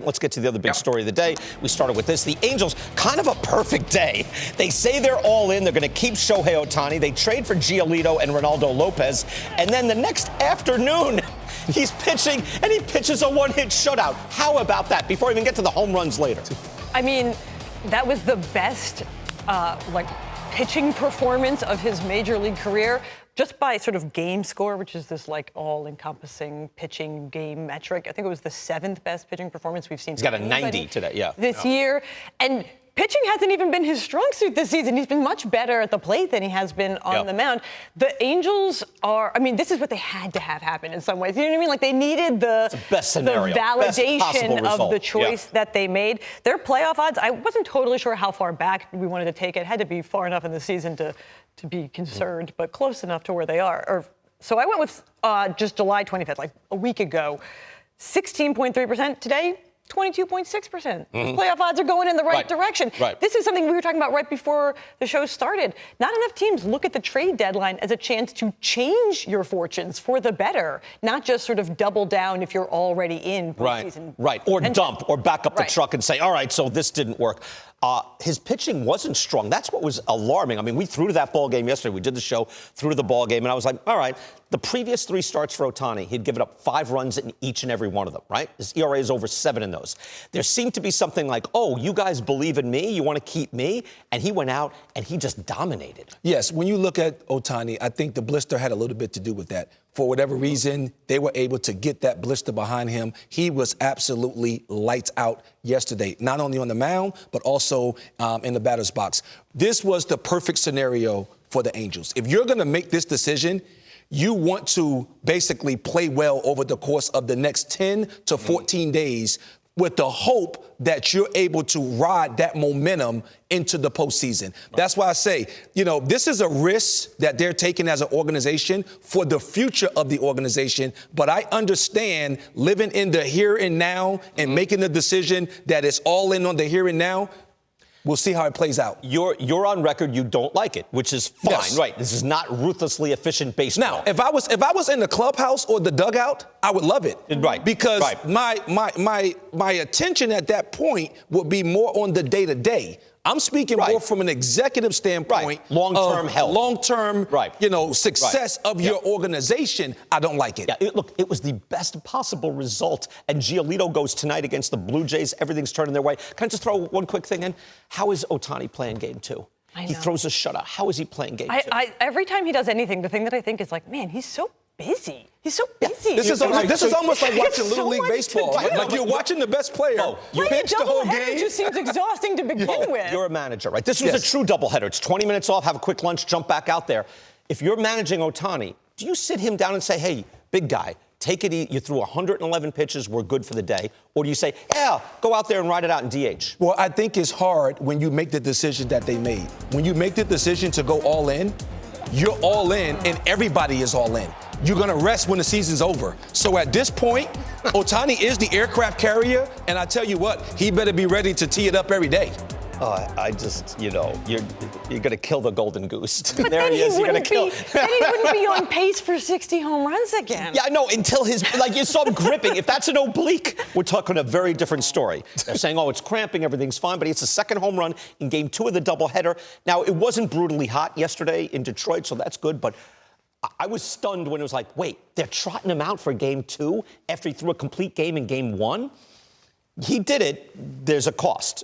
Let's get to the other big story of the day. We started with this. The Angels, kind of a perfect day. They say they're all in. They're going to keep Shohei Ohtani. They trade for Giolito and Ronaldo Lopez. And then the next afternoon, he's pitching, and he pitches a one-hit shutout. How about that? Before I even get to the home runs later. I mean, that was the best, pitching performance of his major league career. Just by sort of game score, which is this all-encompassing pitching game metric. I think it was the 7th best pitching performance we've seen. He's got a 90 today, this year. And pitching hasn't even been his strong suit this season. He's been much better at the plate than he has been on the mound. The Angels are, this is what they had to have happen in some ways. You know what I mean? Like, they needed the best scenario, the validation best of the choice that they made. Their playoff odds, I wasn't totally sure how far back we wanted to take it. It had to be far enough in the season to be concerned, but close enough to where they are. So I went with just July 25th, like a week ago. 16.3% today. 22.6%. Playoff odds are going in the right direction. This is something we were talking about right before the show started. Not enough teams look at the trade deadline as a chance to change your fortunes for the better, not just sort of double down if you're already in postseason. Or dump or back up the truck and say, all right, so this didn't work. His pitching wasn't strong. That's what was alarming. We threw to that ball game yesterday. We did the show, threw to the ball game, and I was like, all right, the previous 3 starts for Ohtani, he'd given up 5 runs in each and every one of them, right? His ERA is over 7 in those. There seemed to be something like, oh, you guys believe in me? You want to keep me? And he went out and he just dominated. Yes, when you look at Ohtani, I think the blister had a little bit to do with that. For whatever reason, they were able to get that blister behind him. He was absolutely lights out yesterday, not only on the mound, but also in the batter's box. This was the perfect scenario for the Angels. If you're going to make this decision, you want to basically play well over the course of the next 10 to 14 days with the hope that you're able to ride that momentum into the postseason. That's why I say, this is a risk that they're taking as an organization for the future of the organization. But I understand living in the here and now and making the decision that it's all in on the here and now. We'll see how it plays out. You're on record. You don't like it, which is fine, right? This is not ruthlessly efficient baseball. Now, if I was in the clubhouse or the dugout, I would love it, Because my attention at that point would be more on the day to day. I'm speaking more from an executive standpoint. Long-term health. Long-term, success of your organization. I don't like it. Yeah, look, it was the best possible result. And Giolito goes tonight against the Blue Jays. Everything's turning their way. Can I just throw one quick thing in? How is Ohtani playing game 2? He throws a shutout. How is he playing game 2? Every time he does anything, the thing that I think is like, man, he's so busy. He's so busy. This is almost like watching Little League baseball. Like you're watching the best player. You pitch the whole game. It just seems exhausting to begin with. You're a manager, right? This was a true doubleheader. It's 20 minutes off, have a quick lunch, jump back out there. If you're managing Ohtani, do you sit him down and say, hey, big guy, take it easy. You threw 111 pitches. We're good for the day. Or do you say, yeah, go out there and ride it out in DH? Well, I think it's hard when you make the decision that they made. When you make the decision to go all in, you're all in and everybody is all in. You're going to rest when the season's over. So at this point, Ohtani is the aircraft carrier, and I tell you what, he better be ready to tee it up every day. I just, you're going to kill the golden goose. But there he is. You're going to kill. Then he wouldn't be on pace for 60 home runs again. Yeah, no, until you saw him gripping. If that's an oblique, we're talking a very different story. They're saying, oh, it's cramping, everything's fine, but it's the second home run in game 2 of the doubleheader. Now, it wasn't brutally hot yesterday in Detroit, so that's good, but I was stunned when it was like, wait, they're trotting him out for game 2 after he threw a complete game in game 1? He did it. There's a cost.